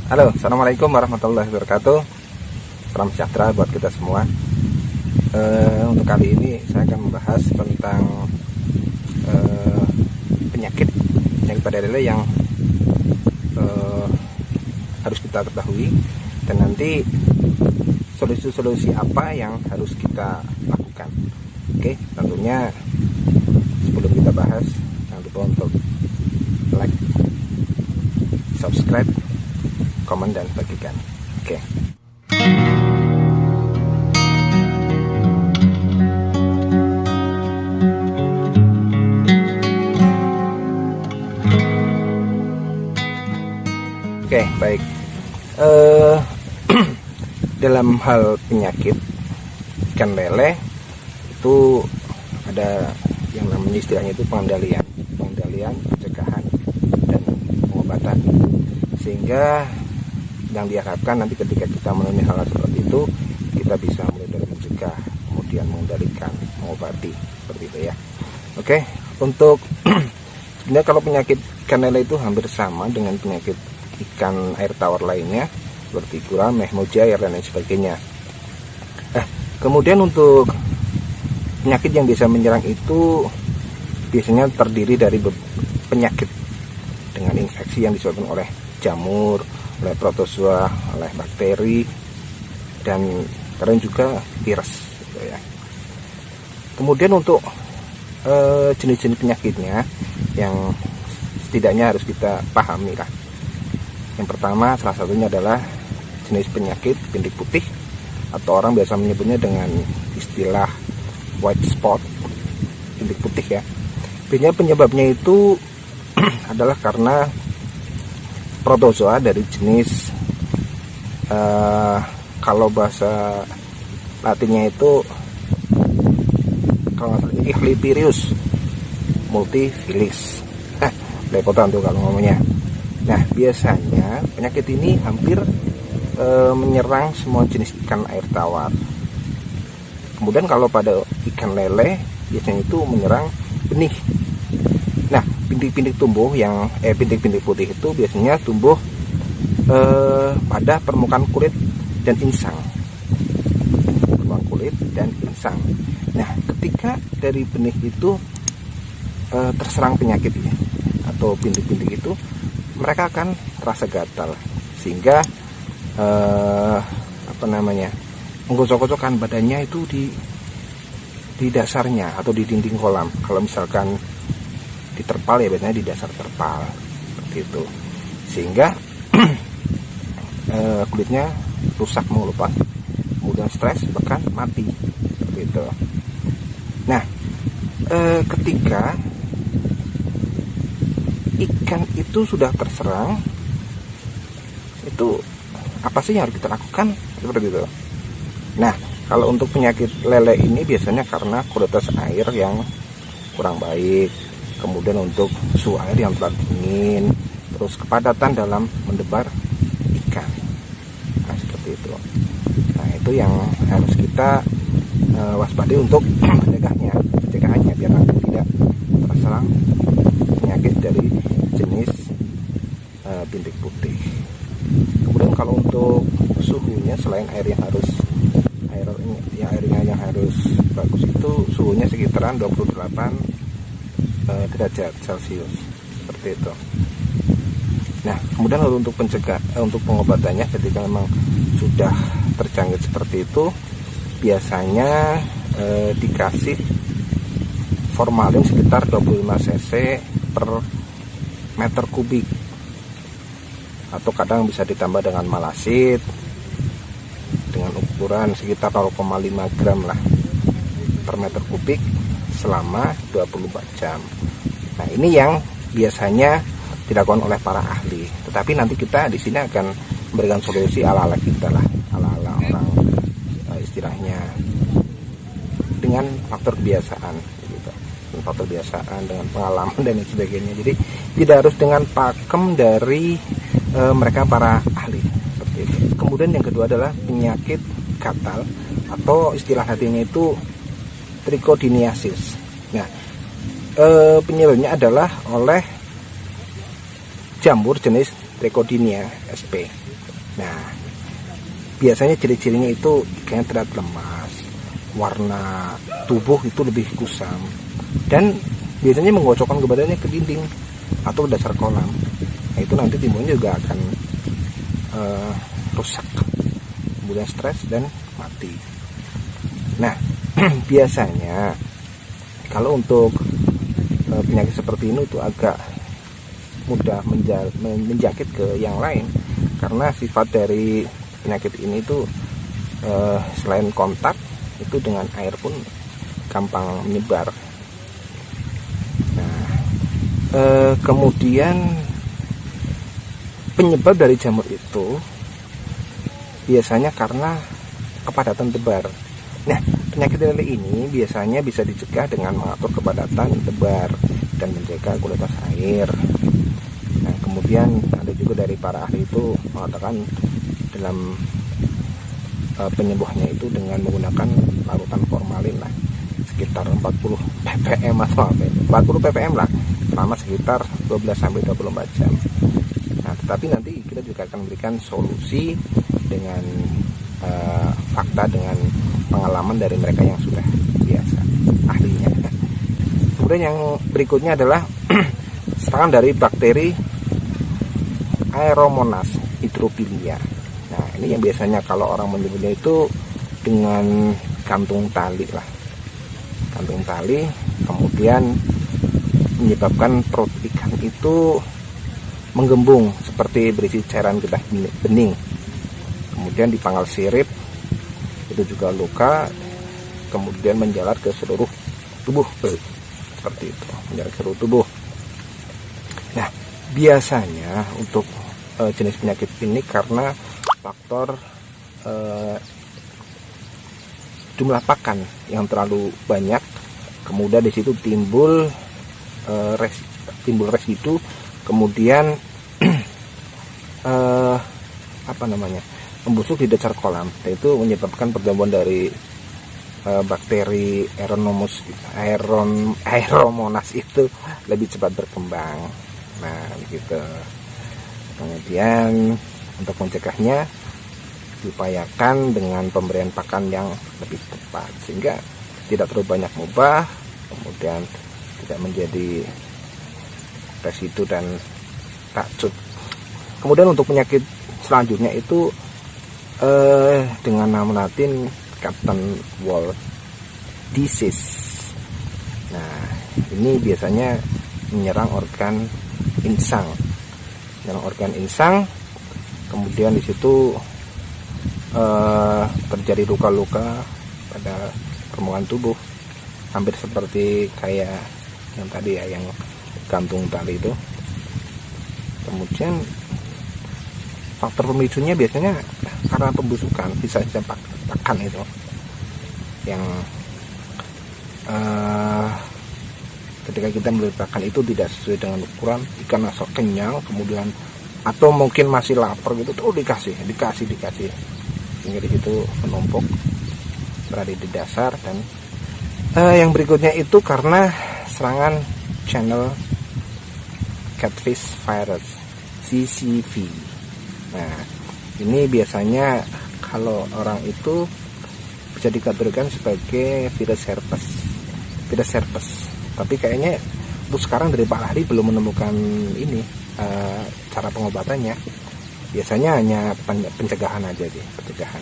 Halo, assalamualaikum warahmatullahi wabarakatuh. Salam sejahtera buat kita semua. Untuk kali ini saya akan membahas tentang penyakit pada lele yang harus kita ketahui, dan nanti solusi-solusi apa yang harus kita lakukan. Oke, tentunya sebelum kita bahas, jangan lupa untuk like, subscribe, komen, dan bagikan. Oke. Oke, baik. Dalam hal penyakit ikan lele itu ada yang namanya istilahnya itu pengendalian, pencegahan, dan pengobatan. Sehingga yang diharapkan nanti ketika kita menemui hal seperti itu, kita bisa mulai dari mencegah, kemudian mengendalikan, mengobati, seperti itu ya. Oke, untuk sebenarnya kalau penyakit ikan lele itu hampir sama dengan penyakit ikan air tawar lainnya seperti gurame, mujair, dan lain sebagainya. Kemudian untuk penyakit yang bisa menyerang itu biasanya terdiri dari penyakit dengan infeksi yang disebabkan oleh jamur, oleh protozoa, oleh bakteri, dan kadang juga virus gitu ya. Kemudian untuk jenis-jenis penyakitnya yang setidaknya harus kita pahami lah. Yang pertama, salah satunya adalah jenis penyakit bintik putih, atau orang biasa menyebutnya dengan istilah white spot, bintik putih ya. Biasanya penyebabnya itu adalah karena protozoa dari jenis kalau bahasa latinnya itu kalau nggak salah Ehlipirius multifilis. Lepotan tuh kalau ngomongnya. Nah, biasanya penyakit ini hampir menyerang semua jenis ikan air tawar. Kemudian kalau pada ikan lele biasanya itu menyerang benih. Nah, bintik-bintik tumbuh yang bintik-bintik putih itu biasanya tumbuh pada permukaan kulit dan insang. Permukaan kulit dan insang. Nah, ketika dari benih itu terserang penyakit ini atau bintik-bintik itu, mereka akan terasa gatal sehingga menggosok-gosokkan badannya itu di dasarnya atau di dinding kolam. Kalau misalkan di terpal ya biasanya di dasar terpal seperti itu, sehingga kulitnya rusak, mengelupas, kemudian stres, bahkan mati seperti itu. Nah, ketika ikan itu sudah terserang, itu apa sih yang harus kita lakukan seperti itu. Nah, kalau untuk penyakit lele ini biasanya karena kualitas air yang kurang baik, kemudian untuk suhu air yang terlalu dingin, terus kepadatan dalam mendebar ikan. Nah, seperti itu. Nah, itu yang harus kita waspadai untuk pencegahannya biar nanti tidak terserang penyakit dari jenis bintik putih. Kemudian kalau untuk suhunya, selain airnya yang harus bagus, itu suhunya sekitaran 28 derajat Celcius seperti itu. Nah, kemudian untuk untuk pengobatannya ketika memang sudah terjangkit seperti itu, biasanya dikasih formalin sekitar 25 cc per meter kubik, atau kadang bisa ditambah dengan malasid dengan ukuran sekitar 0,5 gram lah per meter kubik selama 24 jam. Nah, ini yang biasanya dilakukan oleh para ahli, tetapi nanti kita di sini akan memberikan solusi ala-ala kita lah, ala-ala orang istilahnya dengan faktor kebiasaan gitu. Faktor kebiasaan dengan pengalaman dan sebagainya. Jadi tidak harus dengan pakem dari mereka para ahli seperti itu. Kemudian yang kedua adalah penyakit gatal, atau istilah latinnya itu trichotillomaniasis. Nah, penyebabnya adalah oleh jamur jenis Trichodinia sp. Nah, biasanya ciri-cirinya itu ikannya terlihat lemas, warna tubuh itu lebih kusam, dan biasanya menggocokkan ke badannya ke dinding atau dasar kolam. Nah, itu nanti timbulnya juga akan rusak, kemudian stres dan mati. Nah, biasanya kalau untuk penyakit seperti ini itu agak mudah menjangkit ke yang lain, karena sifat dari penyakit ini itu selain kontak itu dengan air pun gampang menyebar. Nah, kemudian penyebab dari jamur itu biasanya karena kepadatan tebar. Nah, penyakit lele ini biasanya bisa dicegah dengan mengatur kepadatan tebar dan menjaga kualitas air. Nah, kemudian ada juga dari para ahli itu mengatakan dalam penyembuhannya itu dengan menggunakan larutan formalin lah, sekitar 40 ppm atau 40 ppm lah, selama sekitar 12-24 jam. Nah, tetapi nanti kita juga akan memberikan solusi dengan fakta, dengan pengalaman dari mereka yang sudah biasa ahlinya. Kemudian yang berikutnya adalah serangan dari bakteri Aeromonas hydrophilia. Nah, ini yang biasanya kalau orang menyebutnya itu dengan gantung tali lah, gantung tali, kemudian menyebabkan perut ikan itu menggembung seperti berisi cairan getah bening, kemudian dipangkal sirip, itu juga luka, kemudian menjalar ke seluruh tubuh, seperti itu, menjalar ke seluruh tubuh. Nah, biasanya untuk jenis penyakit ini karena faktor jumlah pakan yang terlalu banyak, kemudian di situ timbul residu, kemudian membusuk di dasar kolam, yaitu menyebabkan pertumbuhan dari bakteri Aeromonas itu lebih cepat berkembang. Nah, begitu. Kemudian untuk mencegahnya diupayakan dengan pemberian pakan yang lebih tepat sehingga tidak terlalu banyak mubah, kemudian tidak menjadi residu dan racun. Kemudian untuk penyakit selanjutnya itu dengan nama latin Cotton Wool Disease. Nah, ini biasanya menyerang organ insang, kemudian di situ terjadi luka-luka pada permukaan tubuh, hampir seperti kayak yang tadi ya, yang gantung tali itu. Kemudian faktor pemicunya biasanya karena pembusukan, bisa pakan itu yang ketika kita membeli pakan itu tidak sesuai dengan ukuran, ikan asal kenyang, kemudian atau mungkin masih lapar gitu, tuh dikasih sehingga di situ menumpuk berada di dasar. Dan yang berikutnya itu karena serangan channel catfish virus CCV. Nah, ini biasanya kalau orang itu bisa dikategorikan sebagai virus herpes. Tapi kayaknya untuk sekarang dari Pak Ahli belum menemukan ini cara pengobatannya. Biasanya hanya pencegahan aja sih, pencegahan.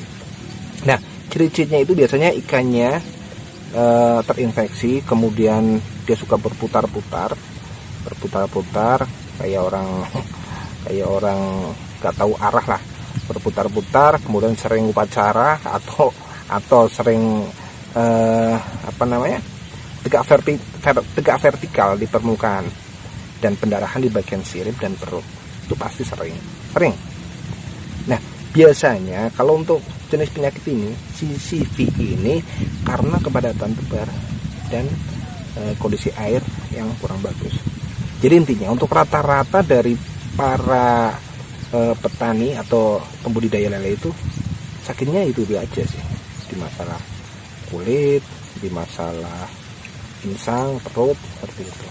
Nah, ciri-cirinya itu biasanya ikannya terinfeksi, kemudian dia suka berputar-putar kayak orang gak tahu arah lah, berputar-putar, kemudian sering upacara atau sering tegak vertikal di permukaan, dan pendarahan di bagian sirip dan perut itu pasti sering. Nah, biasanya kalau untuk jenis penyakit ini, CCV ini karena kepadatan tebar dan kondisi air yang kurang bagus. Jadi intinya untuk rata-rata dari para petani atau pembudidaya lele itu sakitnya itu aja sih, di masalah kulit, di masalah insang, perut, seperti itu.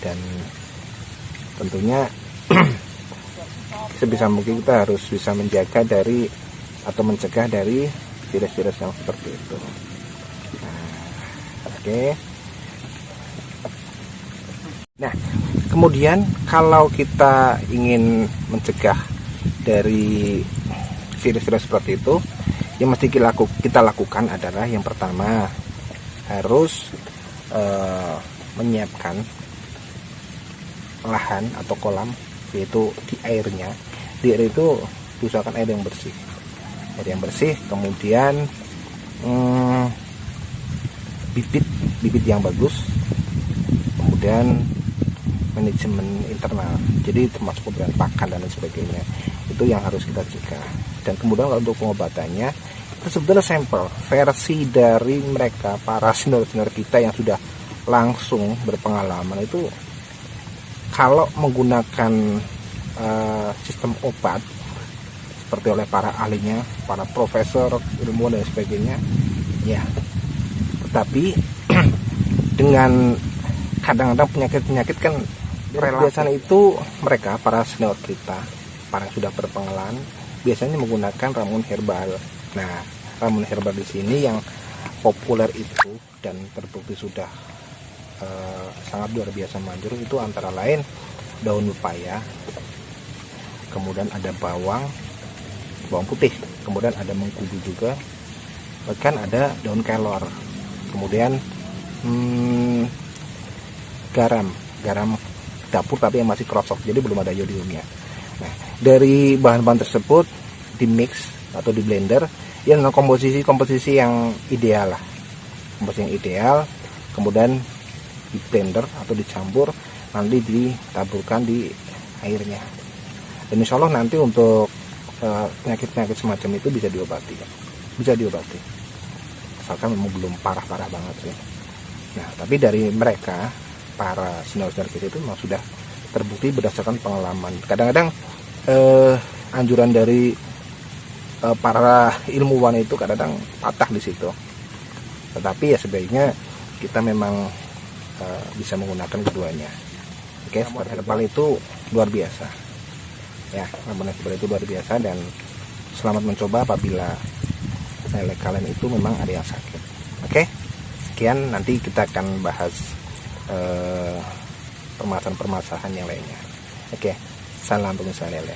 Dan tentunya sebisa mungkin kita harus bisa menjaga dari atau mencegah dari virus-virus yang seperti itu. Oke. Nah, kemudian kalau kita ingin mencegah dari virus-virus seperti itu, yang mesti kita lakukan adalah yang pertama harus menyiapkan lahan atau kolam, yaitu di airnya. Di air itu diusahakan air yang bersih. Air yang bersih, kemudian bibit yang bagus, kemudian manajemen internal, jadi termasuk pemberian pakan dan lain sebagainya, itu yang harus kita jaga. Dan kemudian kalau untuk pengobatannya, itu sebetulnya sampel versi dari mereka para senior-senior kita yang sudah langsung berpengalaman itu, kalau menggunakan sistem obat seperti oleh para ahlinya, para profesor, ilmuwan dan sebagainya, ya. Tetapi dengan kadang-kadang penyakit-penyakit kan biasanya itu mereka para senior kita, para yang sudah berpengalaman, biasanya menggunakan ramuan herbal. Nah, ramuan herbal di sini yang populer itu dan terbukti sudah sangat luar biasa manjur itu antara lain daun pepaya, kemudian ada bawang putih, kemudian ada mengkudu juga, bahkan ada daun kelor, kemudian garam dapur tapi yang masih krosok, jadi belum ada yodiumnya. Nah, dari bahan-bahan tersebut di mix atau di blender ya, komposisi yang ideal lah, komposisi yang ideal, kemudian di blender atau dicampur, nanti ditaburkan di airnya, dan insya Allah nanti untuk penyakit-penyakit semacam itu bisa diobati, asalkan memang belum parah-parah banget sih. Nah, tapi dari mereka para senior-senior kita itu memang sudah terbukti berdasarkan pengalaman. Kadang-kadang anjuran dari para ilmuwan itu kadang-kadang patah di situ. Tetapi ya sebaiknya kita memang bisa menggunakan keduanya. Oke, seperti herbal itu luar biasa. Ya, ramuan herbal itu luar biasa, dan selamat mencoba apabila kalian itu memang ada yang sakit. Oke, sekian, nanti kita akan bahas permasalahan yang lainnya. Oke, salam pengusaha lele.